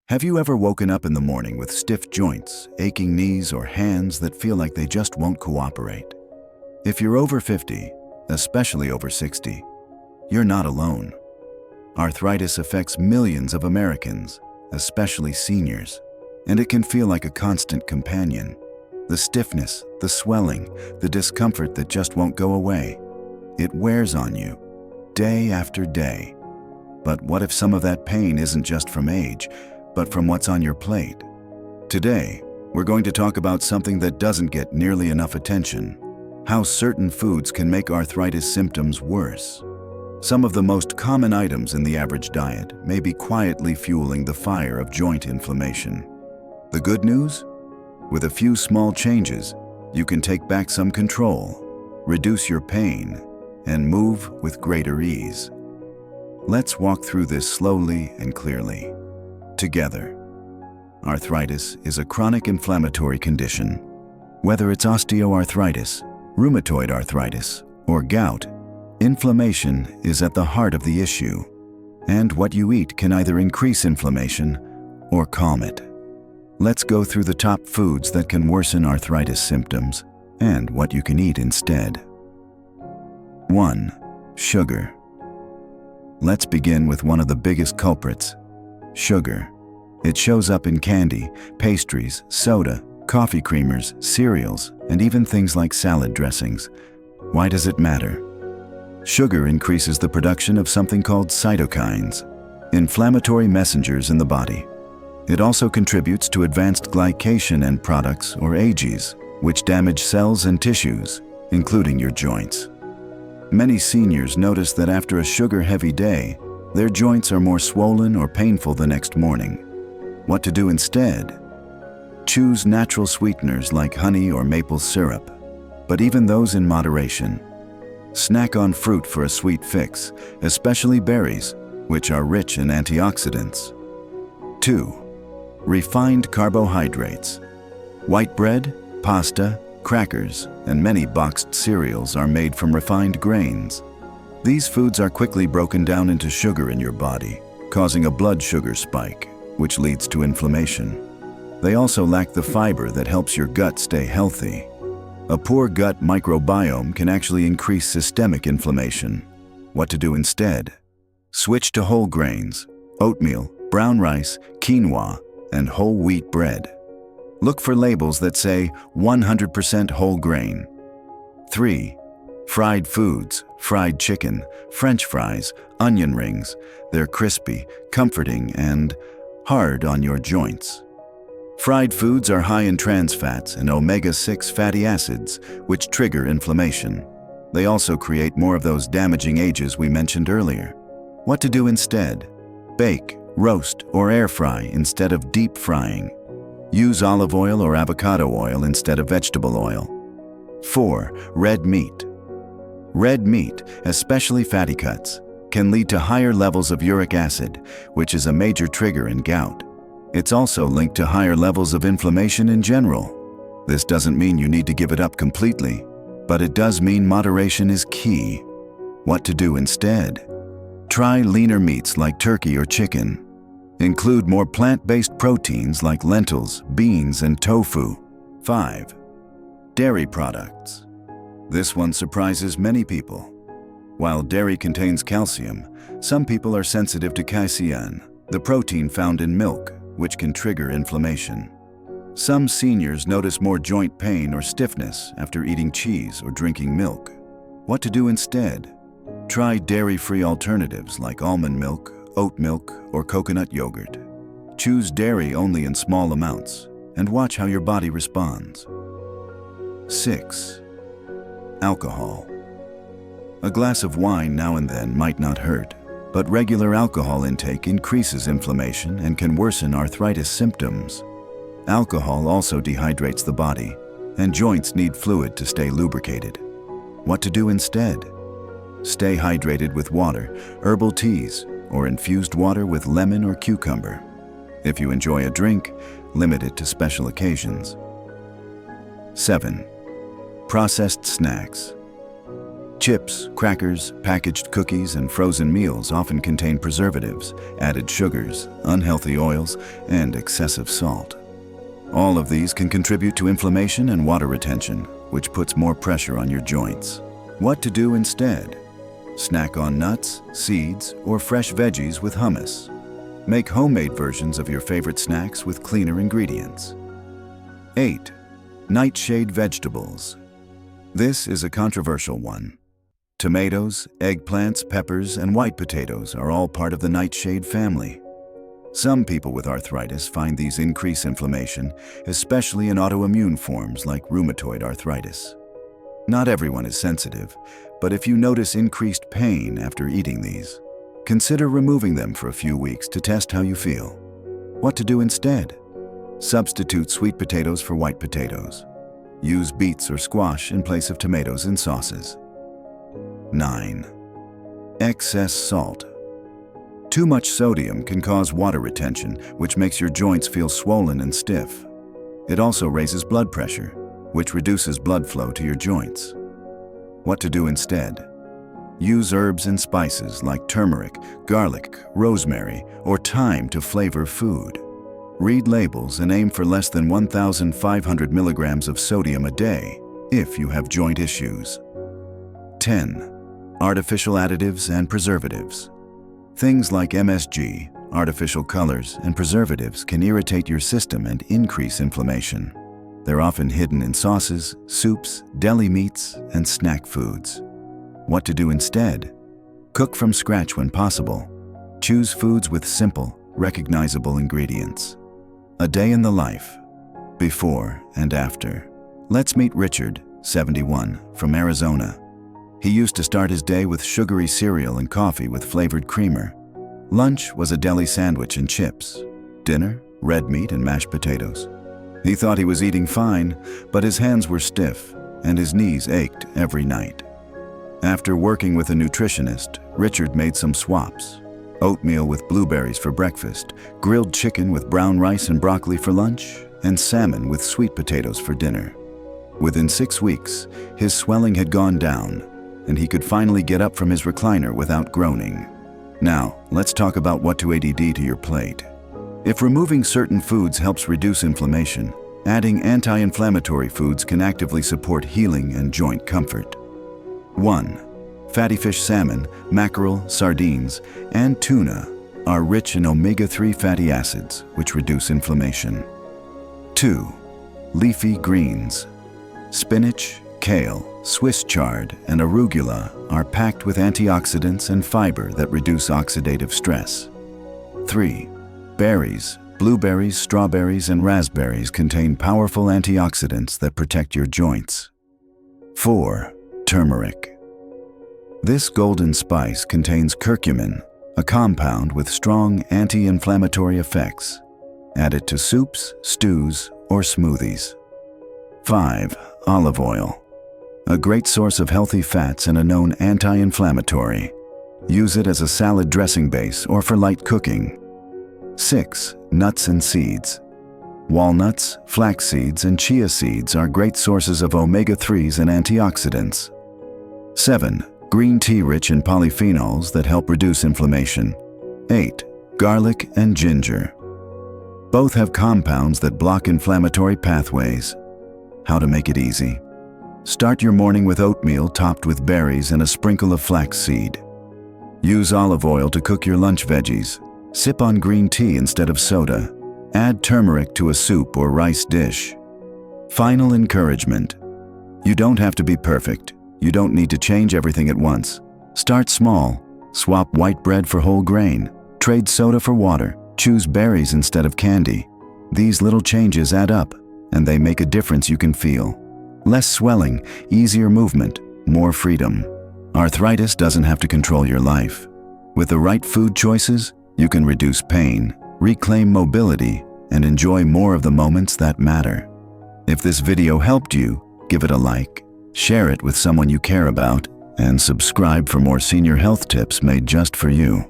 Have you ever woken up in the morning with stiff joints, aching knees, or hands that feel like they just won't cooperate? If you're over 50, especially over 60, you're not alone. Arthritis affects millions of Americans, especially seniors, and it can feel like a constant companion. The stiffness, the swelling, the discomfort that just won't go away. It wears on you, day after day. But what if some of that pain isn't just from age, but from what's on your plate? Today, we're going to talk about something that doesn't get nearly enough attention: how certain foods can make arthritis symptoms worse. Some of the most common items in the average diet may be quietly fueling the fire of joint inflammation. The good news? With a few small changes, you can take back some control, reduce your pain, and move with greater ease. Let's walk through this slowly and clearly. Together. Arthritis is a chronic inflammatory condition. Whether it's osteoarthritis, rheumatoid arthritis, or gout, inflammation is at the heart of the issue. And what you eat can either increase inflammation or calm it. Let's go through the top foods that can worsen arthritis symptoms and what you can eat instead. 1. Sugar. Let's begin with one of the biggest culprits: sugar. It shows up in candy, pastries, soda, coffee creamers, cereals, and even things like salad dressings. Why does it matter? Sugar increases the production of something called cytokines, inflammatory messengers in the body. It also contributes to advanced glycation end products, or AGEs, which damage cells and tissues, including your joints. Many seniors notice that after a sugar-heavy day, their joints are more swollen or painful the next morning. What to do instead? Choose natural sweeteners like honey or maple syrup, but even those in moderation. Snack on fruit for a sweet fix, especially berries, which are rich in antioxidants. 2. Refined carbohydrates. White bread, pasta, crackers, and many boxed cereals are made from refined grains. These foods are quickly broken down into sugar in your body, causing a blood sugar spike, which leads to inflammation. They also lack the fiber that helps your gut stay healthy. A poor gut microbiome can actually increase systemic inflammation. What to do instead? Switch to whole grains: oatmeal, brown rice, quinoa, and whole wheat bread. Look for labels that say 100% whole grain. 3. Fried foods, fried chicken, French fries, onion rings. They're crispy, comforting, and hard on your joints. Fried foods are high in trans fats and omega-6 fatty acids, which trigger inflammation. They also create more of those damaging AGEs we mentioned earlier. What to do instead? Bake, roast, or air fry instead of deep frying. Use olive oil or avocado oil instead of vegetable oil. 4. Red meat. Red meat, especially fatty cuts, can lead to higher levels of uric acid, which is a major trigger in gout. It's also linked to higher levels of inflammation in general. This doesn't mean you need to give it up completely, but it does mean moderation is key. What to do instead? Try leaner meats like turkey or chicken. Include more plant-based proteins like lentils, beans, and tofu. 5. Dairy products. This one surprises many people. While dairy contains calcium, some people are sensitive to casein, the protein found in milk, which can trigger inflammation. Some seniors notice more joint pain or stiffness after eating cheese or drinking milk. What to do instead? Try dairy-free alternatives like almond milk, oat milk, or coconut yogurt. Choose dairy only in small amounts and watch how your body responds. 6. Alcohol. A glass of wine now and then might not hurt, but regular alcohol intake increases inflammation and can worsen arthritis symptoms. Alcohol also dehydrates the body, and joints need fluid to stay lubricated. What to do instead? Stay hydrated with water, herbal teas, or infused water with lemon or cucumber. If you enjoy a drink, limit it to special occasions. 7. Processed snacks. Chips, crackers, packaged cookies, and frozen meals often contain preservatives, added sugars, unhealthy oils, and excessive salt. All of these can contribute to inflammation and water retention, which puts more pressure on your joints. What to do instead? Snack on nuts, seeds, or fresh veggies with hummus. Make homemade versions of your favorite snacks with cleaner ingredients. 8. Nightshade vegetables. This is a controversial one. Tomatoes, eggplants, peppers, and white potatoes are all part of the nightshade family. Some people with arthritis find these increase inflammation, especially in autoimmune forms like rheumatoid arthritis. Not everyone is sensitive, but if you notice increased pain after eating these, consider removing them for a few weeks to test how you feel. What to do instead? Substitute sweet potatoes for white potatoes. Use beets or squash in place of tomatoes in sauces. 9. Excess salt. Too much sodium can cause water retention, which makes your joints feel swollen and stiff. It also raises blood pressure, which reduces blood flow to your joints. What to do instead? Use herbs and spices like turmeric, garlic, rosemary, or thyme to flavor food. Read labels and aim for less than 1,500 milligrams of sodium a day if you have joint issues. 10. Artificial additives and preservatives. Things like MSG, artificial colors, and preservatives can irritate your system and increase inflammation. They're often hidden in sauces, soups, deli meats, and snack foods. What to do instead? Cook from scratch when possible. Choose foods with simple, recognizable ingredients. A day in the life, before and after. Let's meet Richard, 71, from Arizona. He used to start his day with sugary cereal and coffee with flavored creamer. Lunch was a deli sandwich and chips. Dinner, red meat and mashed potatoes. He thought he was eating fine, but his hands were stiff and his knees ached every night. After working with a nutritionist, Richard made some swaps. Oatmeal with blueberries for breakfast, grilled chicken with brown rice and broccoli for lunch, and salmon with sweet potatoes for dinner. Within 6 weeks, his swelling had gone down, and he could finally get up from his recliner without groaning. Now, let's talk about what to add to your plate. If removing certain foods helps reduce inflammation, adding anti-inflammatory foods can actively support healing and joint comfort. 1. Fatty fish salmon, mackerel, sardines, and tuna are rich in omega-3 fatty acids, which reduce inflammation. 2. Leafy greens. Spinach, kale, Swiss chard, and arugula are packed with antioxidants and fiber that reduce oxidative stress. 3. Berries, blueberries, strawberries, and raspberries contain powerful antioxidants that protect your joints. 4. Turmeric. This golden spice contains curcumin, a compound with strong anti-inflammatory effects. Add it to soups, stews, or smoothies. 5. Olive oil. A great source of healthy fats and a known anti-inflammatory. Use it as a salad dressing base or for light cooking. 6. Nuts and seeds. Walnuts, flax seeds, and chia seeds are great sources of omega-3s and antioxidants. 7. Green tea rich in polyphenols that help reduce inflammation. 8. Garlic and ginger. Both have compounds that block inflammatory pathways. How to make it easy. Start your morning with oatmeal topped with berries and a sprinkle of flaxseed. Use olive oil to cook your lunch veggies. Sip on green tea instead of soda. Add turmeric to a soup or rice dish. Final encouragement. You don't have to be perfect. You don't need to change everything at once. Start small. Swap white bread for whole grain. Trade soda for water. Choose berries instead of candy. These little changes add up, and they make a difference you can feel. Less swelling, easier movement, more freedom. Arthritis doesn't have to control your life. With the right food choices, you can reduce pain, reclaim mobility, and enjoy more of the moments that matter. If this video helped you, give it a like, share it with someone you care about, and subscribe for more senior health tips made just for you.